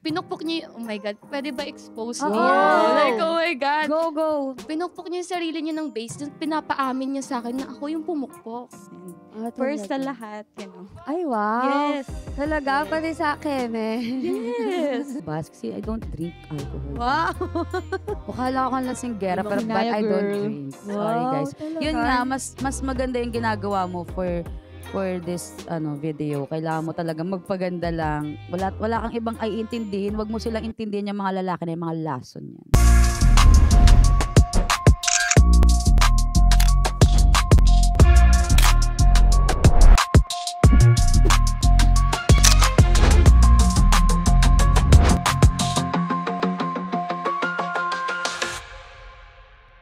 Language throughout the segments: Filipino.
pinukpok niya oh my God, pwede ba expose Oo. niya? Like, oh my God. Go. Pinukpok niya yung sarili niya ng base, tapos pinapaamin niya sa akin na ako yung pumukpok. First sa lahat, Ay, wow. Yes. Talaga, pati sa akin eh. Yes. Bas, kasi I don't drink alcohol. Wow. Akala ko kang lasinggera, pero but Hinaya, I don't girl. drink. Sorry, guys. talaga? Yun nga, mas maganda yung ginagawa mo for this video. Kailangan mo talaga magpaganda lang. Wala kang ibang ay intindihin. Huwag mo silang intindihin yung mga lalaki na yung mga lason yan.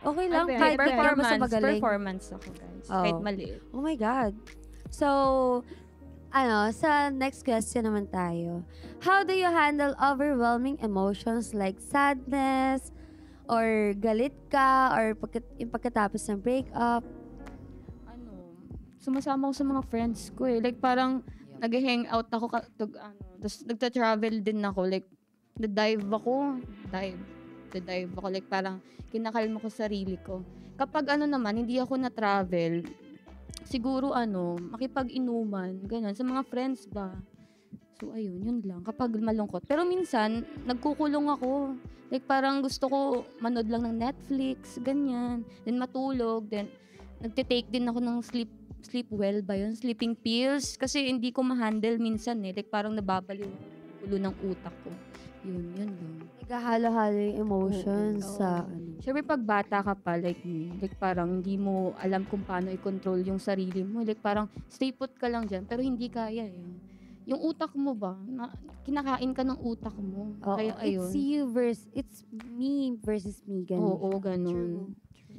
Okay lang, Okay. kahit di ka basta magaling. Performance ako, guys. Oh. Kahit maliit. Oh my God. So, sa next question naman tayo. How do you handle overwhelming emotions like sadness, or galit ka, or yung pagkatapos ng breakup? Sumasama ako sa mga friends ko eh. Like parang nag-hang out ako, tapos nagta-travel din ako. Like, na-dive ako. Dive ako. Like parang kinakalma ko sarili ko. Kapag naman, hindi ako na-travel, siguro makipag-inuman, ganun, sa mga friends ba. So ayun, yun lang. Kapag malungkot. Pero minsan, nagkukulong ako. Like parang gusto ko manood lang ng Netflix, ganyan. Then matulog. Then nagtitake din ako ng sleep well ba yun? Sleeping pills. Kasi hindi ko ma-handle minsan eh. Like parang nababaliw ulo ng utak ko. Yun lang. Nagahalo-halo yung emotions Oo. sa Siyempre pag bata ka pa, like parang hindi mo alam kung paano i-control yung sarili mo. Like parang stay put ka lang dyan, pero hindi kaya eh. Yung utak mo ba, kinakain ka ng utak mo. Kaya ayun. It's me versus me, ganun. Oo, ganun.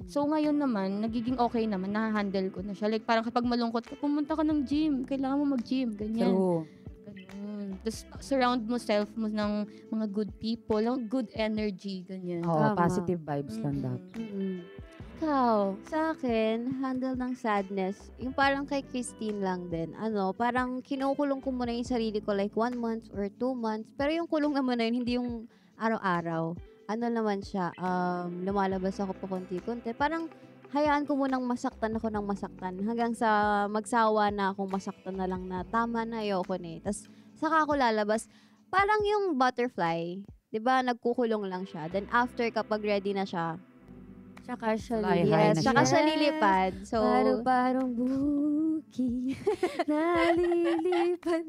So ngayon naman, nagiging okay naman, nahahandle ko na siya. Like parang kapag malungkot ka, pumunta ka ng gym. Kailangan mo mag-gym, ganyan. True. Ganun. Tapos surround mo self mo ng mga good people, good energy, ganyan. Oo, Tama. positive vibes lang dapat. Ikaw, sa akin, handle ng sadness, yung parang kay Christine lang din. Parang kinukulong ko muna yung sarili ko like 1 month or 2 months. Pero yung kulong naman na yun, hindi yung araw-araw. Naman siya, lumalabas ako po konti-konti. Parang hayaan ko munang masaktan ako ng masaktan. Hanggang sa magsawa na akong masaktan na lang na tama na, ayoko na eh. Tapos saka ako lalabas. Parang yung butterfly, di ba, nagkukulong lang siya. Then after, kapag ready na siya, Tsaka siya Fly high yes, na saka siya. siya lilipad. So, Parang buki nalilipad.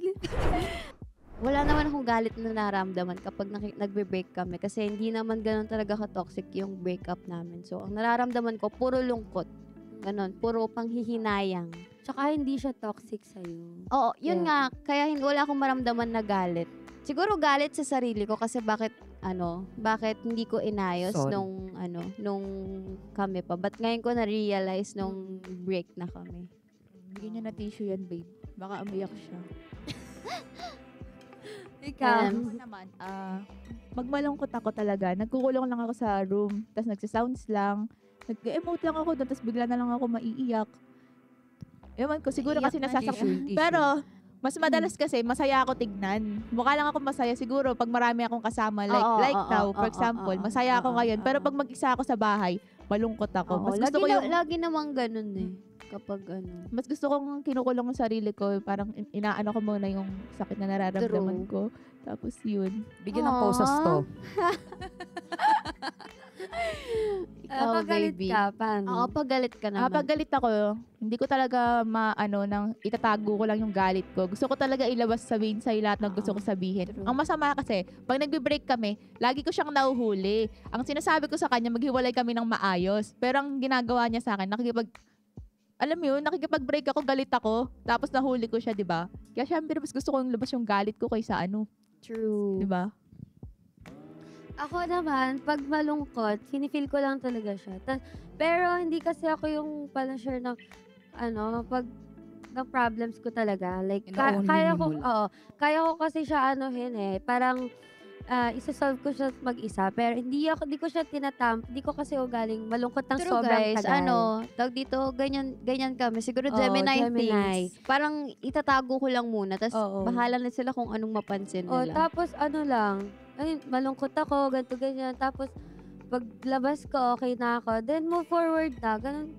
wala naman akong galit na naramdaman kapag nagbe-break kami. Kasi hindi naman ganun talaga ka-toxic yung breakup namin. So, ang nararamdaman ko, puro lungkot. Ganon, puro panghihinayang. Tsaka hindi siya toxic sa'yo. Oo, yun Yeah. nga. Kaya wala akong maramdaman na galit. Siguro galit sa sarili ko kasi bakit hindi ko inayos Sorry. nung kami pa. But ngayon ko na-realize nung break na kami. Bigyan niya na tissue yan, babe. Baka umiyak siya. Ikaw. Ako naman, magmalungkot ako talaga. Nagkukulong lang ako sa room, tapos nagsisounds lang. Nag-emote lang ako doon, tapos bigla na lang ako maiiyak. Ewan ko, siguro kasi nasasaktan. Pero, mas madalas kasi, masaya ako tignan. Mukha lang ako masaya siguro pag marami akong kasama. Like now, for example, masaya ako ngayon. Pero pag mag-isa ako sa bahay, malungkot ako. Mas gusto ko yung... Lagi namang ganun eh. Kapag Mas gusto kong kinukulong ang sarili ko. Parang inaano ko muna yung sakit na nararamdaman ko. Tapos yun. Bigyan ng poses to. Ikaw, Pagalit baby. ka, paano? Oo, pag galit ka naman. Pag galit ako, hindi ko talaga itatago ko lang yung galit ko. Gusto ko talaga ilabas, sabihin sa'yo lahat ng gusto ko sabihin. True. Ang masama kasi, pag nagbe-break kami, lagi ko siyang nahuhuli. Ang sinasabi ko sa kanya, maghiwalay kami ng maayos. Pero ang ginagawa niya sa akin, nakikipag-break ako, galit ako, tapos nahuli ko siya, di ba? Kaya syempre, mas gusto ko yung labas yung galit ko kaysa True. di ba? Ako naman, pag malungkot, finifeel ko lang talaga siya. Pero hindi kasi ako yung share ng, pag ng problems ko talaga. Like, kaya ko, kaya ko kasi siya parang, isa-solve ko siya mag-isa. Pero hindi ko siya hindi ko kasi ugaling malungkot ng True, sobrang guys. tagal. Tawag dito, ganyan kami. Siguro Oo, Gemini Gemini. things. Parang itatago ko lang muna. Tapos Oo. bahala na sila kung anong mapansin nila. Tapos ay, malungkot ako, ganito, ganyan. Tapos, paglabas ko, okay na ako. Then, move forward na. Ganun,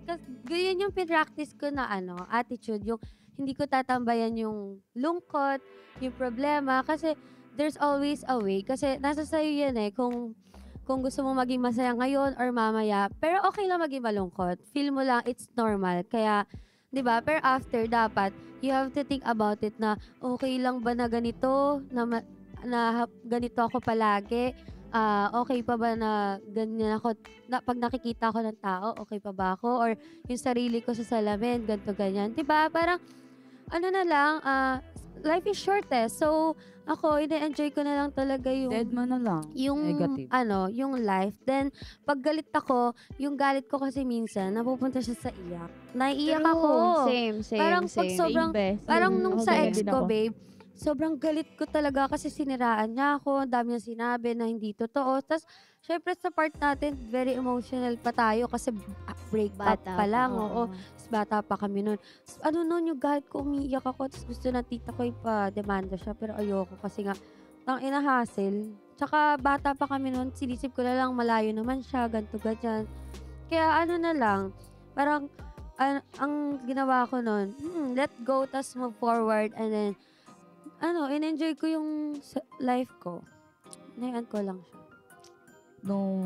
ganyan yung pinractice ko na attitude. Yung hindi ko tatambayan yung lungkot, yung problema. Kasi, there's always a way. Kasi, nasa sayo yan kung gusto mo maging masaya ngayon or mamaya. Pero okay lang maging malungkot. Feel mo lang, it's normal. Kaya, 'di ba? Pero after, dapat, you have to think about it na, okay lang ba na ganito? Na ganito ako palagi? Okay pa ba na ganyan ako? Pag nakikita ko ng tao, okay pa ba ako? Or yung sarili ko sa salamin, ganito, ganyan. 'Di ba? Parang, na lang, life is short So, ako, ina-enjoy ko na lang talaga yung Dead man na lang. yung Negative. yung life. Then pag galit ako, yung galit ko kasi minsan napupunta siya sa iyak. Naiiyak True. ako. Same. Parang pag sobrang parang nung Ako sa ganyan ex din ko, ako. babe, sobrang galit ko talaga kasi siniraan niya ako, ang dami niya sinabi na hindi totoo. Tapos syempre sa part natin, very emotional pa tayo kasi break up Bata pa lang. pa, Oo. Tapos bata pa kami nun. Nun, yung galit ko, umiiyak ako. Tapos gusto na tita ko ipa-demanda siya. Pero ayoko kasi nga, hassle. Tsaka bata pa kami nun, sinisip ko na lang, malayo naman siya, ganto ganyan. Kaya na lang, parang, ang ginawa ko nun, let go, tas move forward, and then, in-enjoy ko yung life ko. Inayan ko lang siya. Nung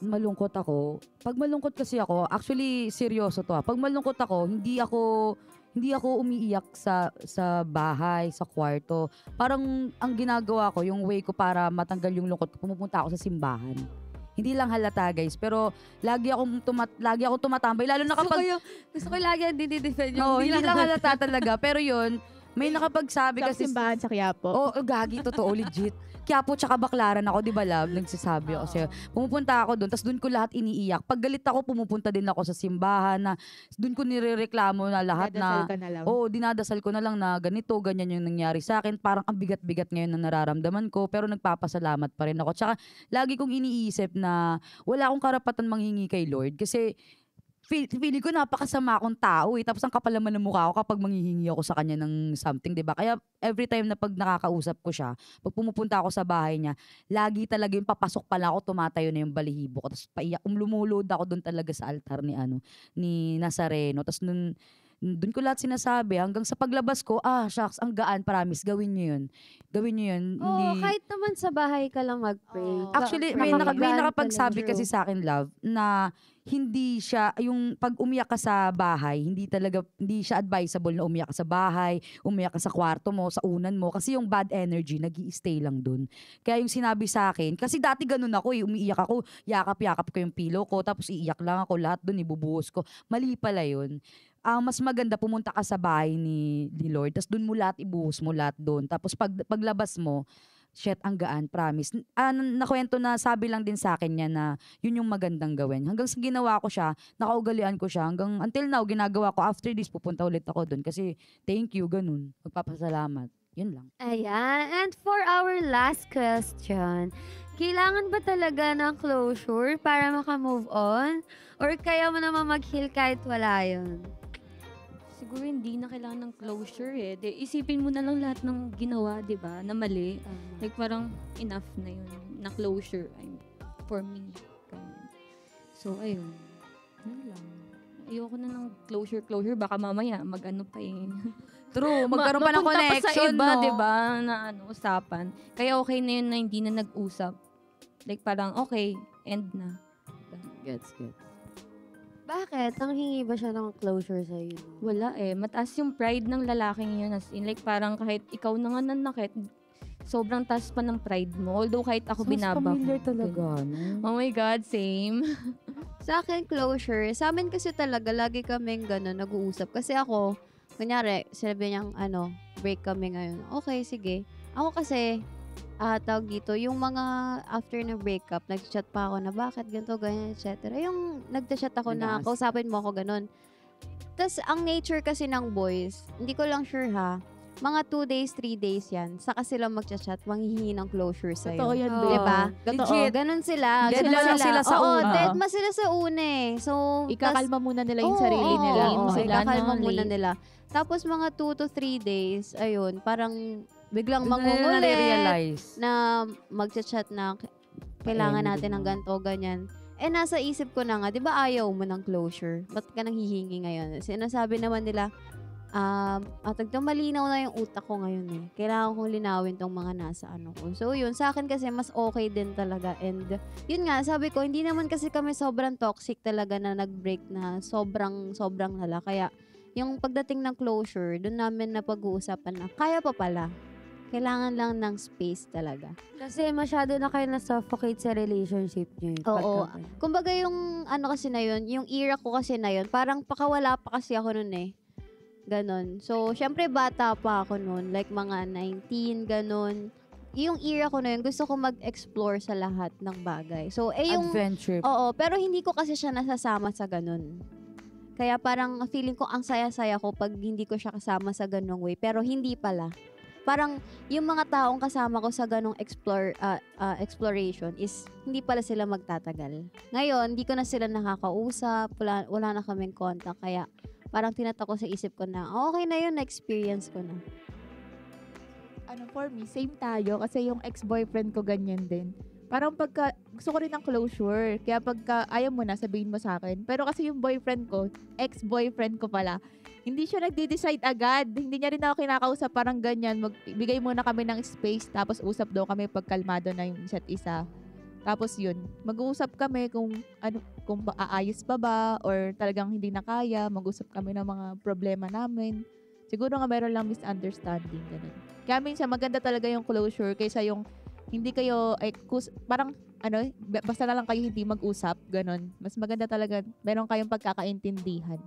malungkot ako, pag malungkot kasi ako, actually seryoso to pag malungkot ako, hindi ako umiiyak sa bahay, sa kwarto. Parang ang ginagawa ko, yung way ko para matanggal yung lungkot ko, pumupunta ako sa simbahan. Hindi lang halata, guys, pero lagi akong tumatambay, lalo na kapag Gusto ko lagi ang dinidefend yung no, hindi lang halata talaga, pero yun, may nakapagsabi Sa kasi simbahan sa Quiapo. gagi, totoo, legit. Quiapo tsaka Baclaran ako, di ba, love? Nagsasabi ako sa'yo. Pumupunta ako doon, tapos doon ko lahat iniiyak. Pag galit ako, pumupunta din ako sa simbahan na doon ko nirereklamo na lahat Dadasal na, ka na lang. dinadasal ko na lang na ganito, ganyan yung nangyari sa akin. Parang ang bigat-bigat ngayon na nararamdaman ko, pero nagpapasalamat pa rin ako. Tsaka lagi kong iniisip na wala akong karapatan manghingi kay Lord kasi feeling ko napakasama akong tao Tapos ang kapal naman ng mukha ko kapag manghihingi ako sa kanya ng something, 'di ba? Kaya every time na pag nakakausap ko siya, pag pumupunta ako sa bahay niya, lagi talaga yung papasok pa lang ako, tumatayo na yung balahibo ko. Tapos paiyak, lumulod ako doon talaga sa altar ni Nazareno. Tapos doon ko lahat sinasabi hanggang sa paglabas ko, shucks, ang gaan, promise, gawin niyo yun. Gawin niyo yun. Oo, kahit naman sa bahay ka lang mag-pray. Actually, may nakapagsabi kasi sa akin, love, na hindi siya, yung pag umiyak ka sa bahay, hindi siya advisable na umiyak ka sa bahay, umiyak ka sa kwarto mo, sa unan mo, kasi yung bad energy, nag-i-stay lang dun. Kaya yung sinabi sa akin, kasi dati ganun ako umiiyak ako, yakap-yakap ko yung pillow ko, tapos iiyak lang ako, lahat dun, ibubuhos ko. Mali pala yun. Mas maganda pumunta ka sa bahay ni Lord, tapos dun mo lahat ibuhos mo lahat dun. Tapos paglabas mo, shit, ang gaan, promise. Nakwento na sabi lang din sa akin niya na yun yung magandang gawin. Hanggang sa ginawa ko siya, nakaugalian ko siya. Hanggang until now, ginagawa ko. After this, pupunta ulit ako dun. Kasi thank you, ganun. Magpapasalamat. Yun lang. Ayan. And for our last question, kailangan ba talaga ng closure para maka-move on? Or kaya mo naman mag-heal kahit wala yun? Siguro hindi na kailangan ng closure Isipin mo na lang lahat ng ginawa, di ba, na mali. Like parang enough na yun, na closure for me. Ganun. So, ayun. Yun lang. Ayoko na ng closure. Baka mamaya mag-ano pa True, magkaroon pa ng mapunta connection, pa sa iba, no? di ba, na usapan. Kaya okay na yun na hindi na nag-usap. Like parang, okay, end na. Gets. Bakit? Ang hingi ba siya ng closure sa'yo? Wala mataas yung pride ng lalaking yun. As in, like parang kahit ikaw na nga nanakit, sobrang taas pa ng pride mo. Although kahit ako binaba ko. Familiar talaga, no? Oh my God, same. Sa akin, closure. Sa amin kasi talaga, lagi kaming gano'n, nag-uusap. Kasi ako, kunyari, sinabi niyang, break kami ngayon. Okay, sige. Ako kasi, tawag dito, yung mga after ng breakup, nag-chat pa ako na bakit ganito, ganyan, etc. Yung nag-chat ako na, kausapin mo ako, ganun. Tapos, ang nature kasi ng boys, hindi ko lang sure mga 2 days, 3 days yan, saka sila mag-chat, manghihingi ng closure sa'yo. Totoo yan, Oo. babe. Diba? Legit. Ganun sila. Dead ganun lang sila sa Oo, una. dead ma sila sa una So, Ikakalma muna nila yung Oo, sarili nila. oo. Oo. Sila ikakalma na, muna late. nila. Tapos mga 2 to 3 days, ayun, parang biglang Doon na nila mangungulit, nare-realize. na magchat-chat na kailangan natin ng ganito, ganyan. Nasa isip ko na nga, di ba ayaw mo ng closure? Ba't ka nang hihingi ngayon? Sinasabi naman nila, malinaw na yung utak ko ngayon eh. Kailangan kong linawin tong mga nasa ano ko. So yun, sa akin kasi mas okay din talaga. And yun nga, sabi ko, hindi naman kasi kami sobrang toxic talaga na nag-break na sobrang lala. Kaya yung pagdating ng closure, doon namin na pag-uusapan na kaya pa pala. Kailangan lang ng space talaga. Kasi masyado na kayo na-suffocate sa relationship niyo. Oo. Kumbaga yung ano kasi na yun, yung era ko kasi na yun, parang pakawala pa kasi ako nun eh. Ganon. So, syempre bata pa ako nun. Like mga 19, ganon. Yung era ko na yun, gusto ko mag-explore sa lahat ng bagay. So, yung... Adventure. Oo, pero hindi ko kasi siya nasasama sa ganon. Kaya parang feeling ko ang saya-saya ko pag hindi ko siya kasama sa ganong way. Pero hindi pala. Parang yung mga taong kasama ko sa ganong exploration is hindi pala sila magtatagal. Ngayon, hindi ko na sila nakakausap, wala na kaming contact, kaya parang tinatako sa isip ko na, okay na yun, na-experience ko na. For me, same tayo kasi yung ex-boyfriend ko ganyan din. Parang gusto ko rin ng closure. Kaya pagka ayaw mo na, sabihin mo sa akin. Pero kasi yung boyfriend ko, ex-boyfriend ko pala, hindi siya nagde-decide agad. Hindi niya rin ako kinakausap, parang ganyan. Magbigay muna kami ng space, tapos usap daw kami pag kalmado na yung isa't isa. Tapos yun, mag-uusap kami kung aayos pa ba or talagang hindi na kaya. Mag-usap kami ng mga problema namin. Siguro nga meron lang misunderstanding. Ganun. Kaya minsan maganda talaga yung closure kaysa yung hindi kayo, parang basta na lang kayo hindi mag-usap. Ganun. Mas maganda talaga, meron kayong pagkakaintindihan.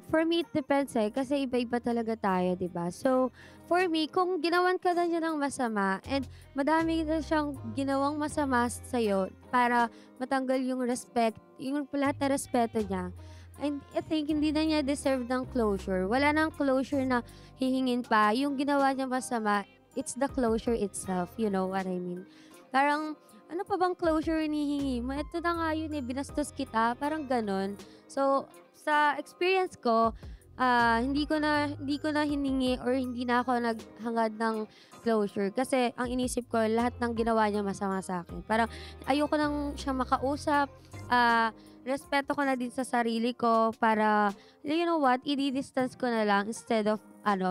For me, it depends kasi iba-iba talaga tayo, diba? So, for me, kung ginawan ka na niya ng masama and madami na siyang ginawang masama sa'yo para matanggal yung lahat na respeto niya, and I think hindi na niya deserve ng closure. Wala nang closure na hihingin pa. Yung ginawa niya masama, it's the closure itself. You know what I mean? Parang, ano pa bang closure hinihingi mo? Ito na nga yun binastos kita. Parang ganon. So, sa experience ko, hindi ko na hiningi or hindi na ako naghangad ng closure kasi ang inisip ko lahat ng ginawa niya masama sa akin. Parang ayoko nang siya makausap. Respeto ko na din sa sarili ko para, you know what, i-distance ko na lang instead of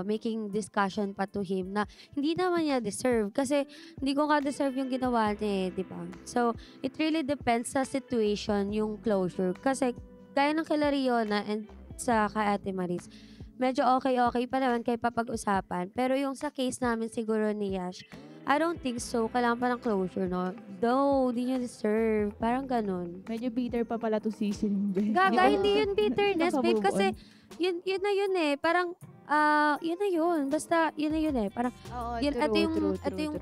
making discussion pa to him na hindi naman niya deserve kasi hindi ko nga deserve yung ginawa niya di ba? So, it really depends sa situation yung closure kasi gaya ng kila Riona and sa kay Ate Maris, medyo okay pa naman kayo papag-usapan. Pero yung sa case namin siguro ni Yash, I don't think so. Kailangan pa ng closure, no? Though, di niya deserve. Parang ganun. Medyo bitter pa pala to season. Gaga, hindi yun bitterness, babe. Nakamove Kasi, on. yun na yun eh. Parang, yun na yun. Basta, yun na yun eh. Parang, yun, ito yung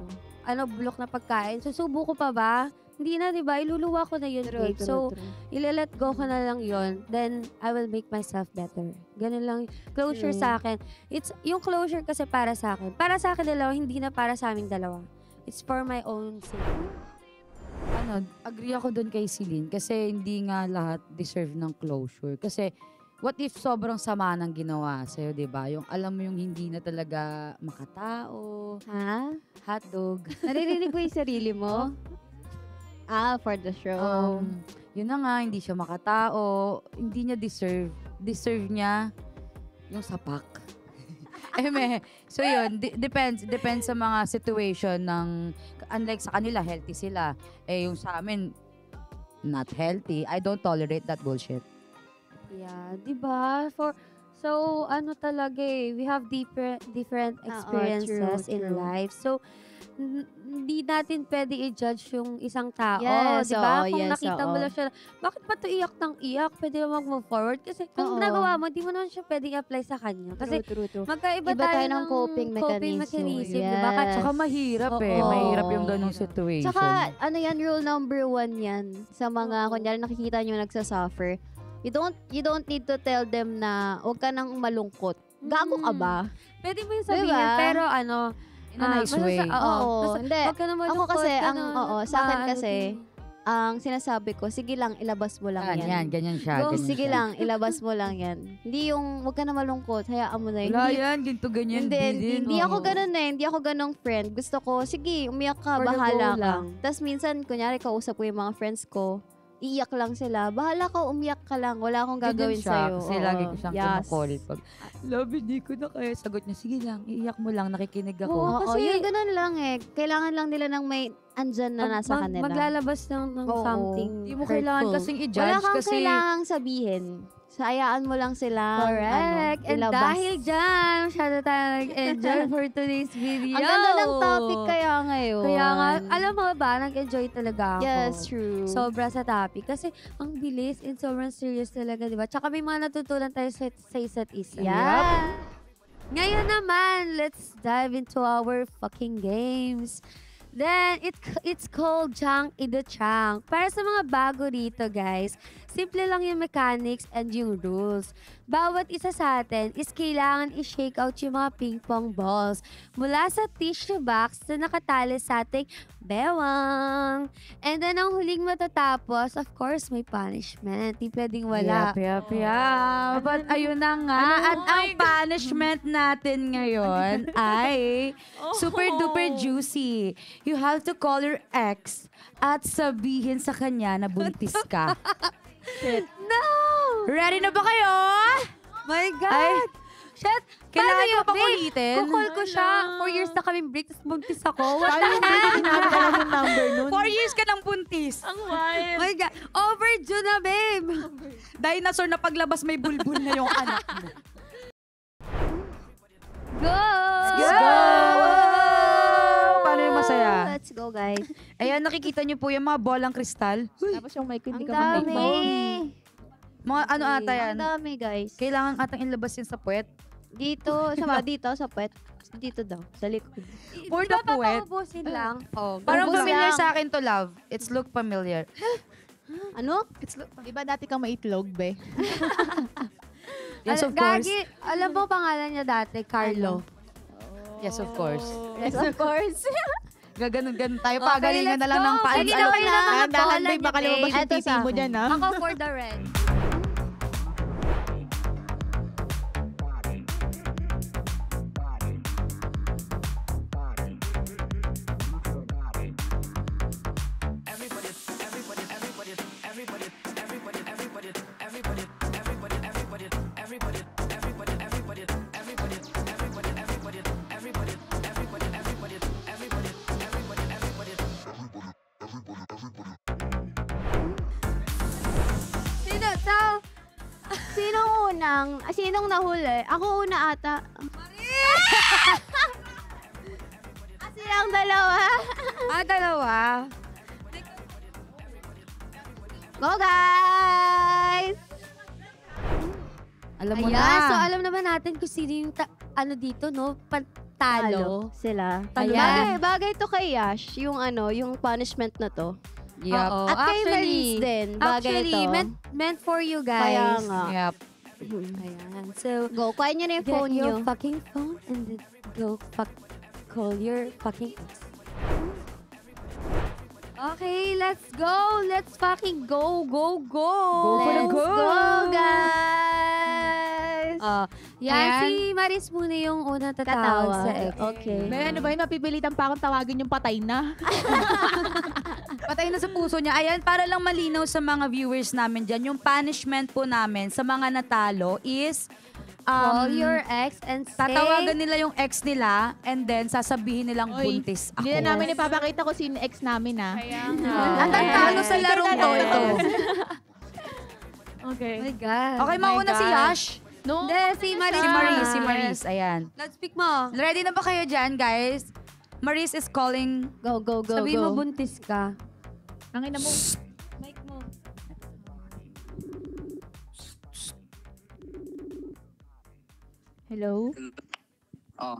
bulok na pagkain. Susubo ko pa ba? Hindi na, di ba? Iluluwa ko na yun, babe. So, ilalet go ko na lang yun. Then, I will make myself better. Ganun lang. Closure sa akin. It's, yung closure kasi para sa akin. Para sa akin dalawa, hindi na para sa aming dalawa. It's for my own sake. Agree ako dun kay Celine kasi hindi nga lahat deserve ng closure. Kasi, what if sobrang sama ng ginawa sa'yo, di ba? Yung alam mo yung hindi na talaga makatao. Ha? Hotdog. Naririnig mo yung sarili mo? For the show. Yun na nga, hindi siya makatao. Hindi niya deserve. Deserve niya yung sapak. So yun, depends sa mga situation ng, unlike sa kanila, healthy sila. Yung sa amin, not healthy. I don't tolerate that bullshit. Yeah, di ba? So, talaga we have different experiences in life. So, hindi natin pwede i-judge yung isang tao, Yes, di ba? Kung yes, nakita mo lang siya, bakit pa ito iyak ng iyak? Pwede naman mag-move forward. Kasi kung nagawa mo, di mo naman siya pwede i-apply sa kanya. Kasi True. magkaiba Iba tayo ng coping mechanism. di ba? Yes. Saka mahirap Oo. Mahirap yung ganong situation. Tsaka, rule number 1 yan sa mga, kunyari nakikita nyo nagsasuffer. You don't need to tell them na huwag ka nang malungkot. Gago ka ba? Pwede mo yung sabihin, Diba? pero in a nice way. Oo. Hindi. Wag ka na malungkot. Ako kasi, ganun. sa akin kasi, ang sinasabi ko, sige lang, ilabas mo lang yan. Ganyan siya. Go, ganyan sige siya. lang, ilabas mo lang yan. Hindi yung, wag ka na malungkot, hayaan mo na yun. Wala Hindi- yan, ganito, ganyan. Hindi ako ganun hindi ako ganung friend. Gusto ko, sige, umiyak ka, For the bahala go ka. lang. Tapos minsan, kunyari, kausap ko yung mga friends ko, iiyak lang sila. Bahala ka, umiyak ka lang. Wala akong gagawin sa'yo. Kasi Oo. lagi ko siyang Yes. kinukol. Pag, love, hindi ko na kaya. Sagot niya, sige lang, iiyak mo lang, nakikinig ako. Oo, kasi- yun, ganun lang Kailangan lang nila ng may andyan na nasa kanila. Maglalabas ng Oo. something Hindi mo kailangan hurtful. kasing i-judge Wala kang kasi... kailangang sabihin. Sayaan mo lang sila. Correct. And ilabas. dahil dyan, masyado tayo nag-enjoy for today's video. Ang ganda ng topic kaya ngayon. Kaya nga, alam mo ba, nag-enjoy talaga ako. Yes, true. Sobra sa topic. Kasi ang bilis and sobrang serious talaga, di ba? Tsaka may mga natutunan tayo sa isa't isa. yeah. Ngayon naman, let's dive into our fucking games. Then, it's called Chang Ido Chang. Para sa mga bago rito, guys, simple lang yung mechanics and yung rules. Bawat isa sa atin is kailangan i-shake out yung mga ping-pong balls mula sa tissue box na nakatali sa ating bewang. And then, ang huling matatapos, of course, may punishment. Di pwedeng wala. Yep. But ayun na nga. At ang punishment natin ngayon ay super duper juicy. You have to call your ex at sabihin sa kanya na buntis ka. No! Ready na ba kayo? My God! Ay, Shit! kailangan Paano ko yun, pa babe? ulitin. Kukol ko siya. 4 years na kaming break, tapos buntis ako. What Paano yung sinabi ka lang yung number nun? 4 years ka ng buntis. Ang wild. My God! Overdue na, babe! Dinosaur na paglabas may bulbul na yung anak mo. Go! Go! Paano yung masaya? Let's go, guys. Ayan, nakikita niyo po yung mga bolang kristal. Tapos yung mic, hindi Ang ka dami. Mga ano ata yan. Ang dami, guys. Kailangan atang ilabas yan sa puwet. Dito, dito, sa puwet. Dito daw, sa likod. For the puwet. Papaubusin lang. Oh, Parang Ubus familiar lang. sa akin to, love. It's look familiar. Ano? Di ba dati kang maitlog, be? Yes, of course. Gagi, alam mo pangalan niya dati, Carlo. Yes, of course. Yes, of course. Gaganon tayo. Okay, Pagalingan na let's lang go. ng paan. Sige Ano na kayo ng mga Dahan, bola babe, niya, baka lumabas babe. yung Eto titi sa mo akin. dyan, ha? Ako for the red. Sino? Sinong nahuli? Ako una ata. Silang dalawa. Dalawa. Go, guys! Alam mo Ayan, na. so alam naman natin kung sino yung dito, no? Talo. Sila. Ayan. Bagay to kay Yash, yung yung punishment na to. Yup. Oo, At kay actually, Maris din, bagay Actually, to. meant for you guys. Kaya nga. Yup. Ayan. So, Go, kuha nyo na yung get phone your nyo. fucking phone and then go call your fucking ex. Okay, let's go. Let's fucking go. Go for the Let's go. go, guys! Yan, Ayan. si Maris muna yung unang tatawag sa ex. Okay. Be, ano ba yun? Mapipilitan pa akong tawagin yung patay na. Patay na sa puso niya. Ayan, para lang malinaw sa mga viewers namin dyan, yung punishment po namin sa mga natalo is Call your ex and say, tatawagan nila yung ex nila and then sasabihin nilang Oy, buntis ako. Hindi na namin ipapakita ko sino ex namin, ha? Ang talo sa larong to ito. Okay. Oh my God. Okay, my mauna si God. Yash. No? Hindi, si Maris. Si Maris. Ayan. Let's speak mo. Ready na ba kayo dyan, guys? Maris is calling. Go, go, go, Sabihin mo go. buntis ka. Ang ina mo. Mic mo. Hello? Oh.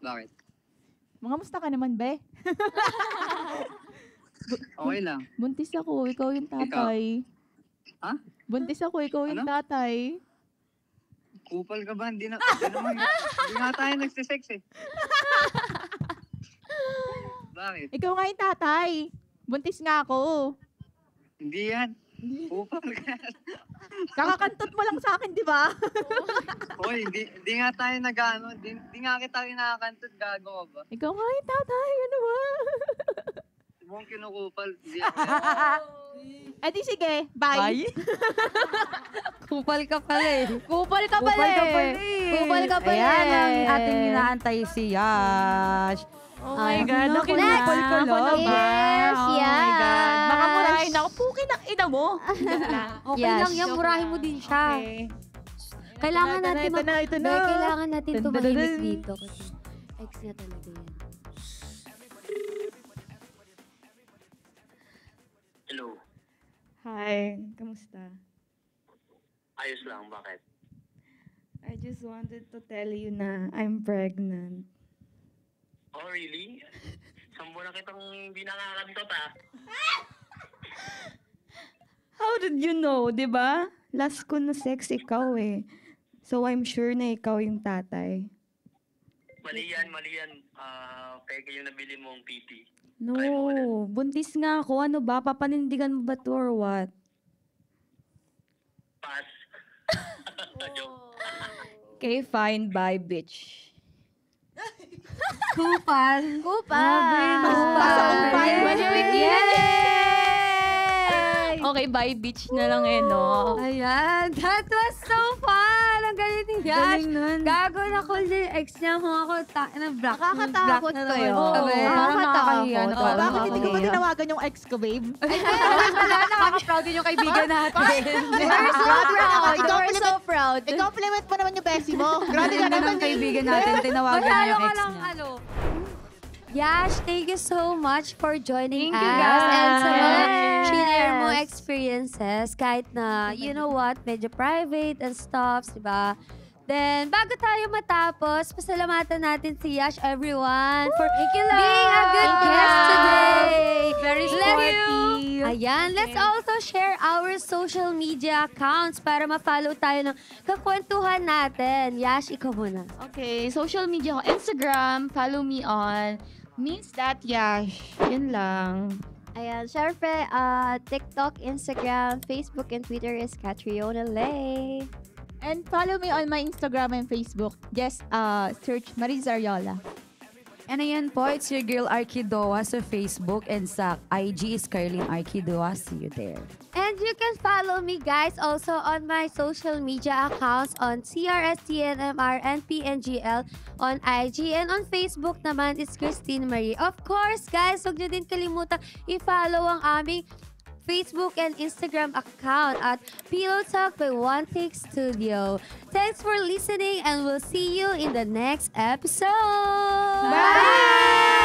Bakit? Mga musta ka naman, be? Okay lang. Buntis ako, ikaw yung tatay. Ha? Buntis ako, ikaw yung tatay. Kupal ka ba? Hindi nga tayo nagsisex eh. Bakit? Ikaw nga yung tatay. Buntis nga ako. Hindi yan. Kupal ka. Kakakantot mo lang sa akin, di ba? Hoy, hindi nga tayo nag-ano. Hindi nga kita kinakakantot. Gago ka ba? Ikaw nga yung tatay, ano ba? Mong kinukupal. Hindi ako. Eh di sige, bye. Kupal ka pala eh. Kupal ka pala Kupal ka eh. pala eh. Kupal ka pala Ayan ang eh. ating inaantay si Yash. Oh my God, Ano, ako kinupal na. ka Ako na lang? ba? Yes, Oh my yes. God. Baka murahin ako. Pukin ang ina mo. Okay Yes. lang yan, murahin mo din siya. Okay. Kailangan natin ito na. Dahil kailangan natin Dun, dun, tumahimik dun. dito kasi ex niya talaga yan. Hello. Hi, kamusta? Ayos lang, bakit? I just wanted to tell you na I'm pregnant. Oh, really? Sambo na kitang hindi nakakantot ah. How did you know, di ba? Last ko na sex, ikaw eh. So I'm sure na ikaw yung tatay. Mali yan, mali yan. Peke yung nabili mong PP. No, Ay, wala. buntis nga ako. Ano ba? Papanindigan mo ba to or what? Pass. Joke. Okay, fine. Bye, bitch. Kupal. Kupal. Kupal. Yay! Okay, bye, bitch na lang eh, no? Ayan, that was so fun! Ang galing ni Yash. Galing nun. Gago na call ni ex niya mga ako. Block Nakakatakot na kayo. naman kami. Oo. Parang nakakahiya Nakakatakot. na Oh, parang bakit hindi ko ba nakakahiya. tinawagan yung ex ko, babe? Wala, nakaka-proud din yung kaibigan natin. We're so proud. We're so proud. I-compliment mo naman yung bestie mo. Grabe ka Ganda naman. ng kaibigan natin, tinawagan niya Matalo yung ka ex lang, niya. ano. Yash, thank you so much for joining Thank you, us. guys. And sa mga Yes. share mo experiences, kahit na, you know what, medyo private and stuff, di ba? Then, bago tayo matapos, pasalamatan natin si Yash, everyone, for being a good guest today. Very sporty. Ayan, let's also share our social media accounts para ma-follow tayo ng kakwentuhan natin. Yash, ikaw muna. Okay, social media ko. Instagram, follow me on Miss.Yash. Yun lang. Ayan, syempre, TikTok, Instagram, Facebook, and Twitter is Catriona Lay. And follow me on my Instagram and Facebook. Just search Mariza Ariola. And ayan po, it's your girl Arkidoa sa Facebook and sa IG is Carlin Arkidoa. See you there. And you can follow me, guys, also on my social media accounts on CRSTNMR and PNGL on IG. And on Facebook naman is Christine Marie. Of course, guys, huwag nyo din kalimutan i-follow ang aming Facebook and Instagram account at Pillow Talk by One Take Studio. Thanks for listening and we'll see you in the next episode. Bye!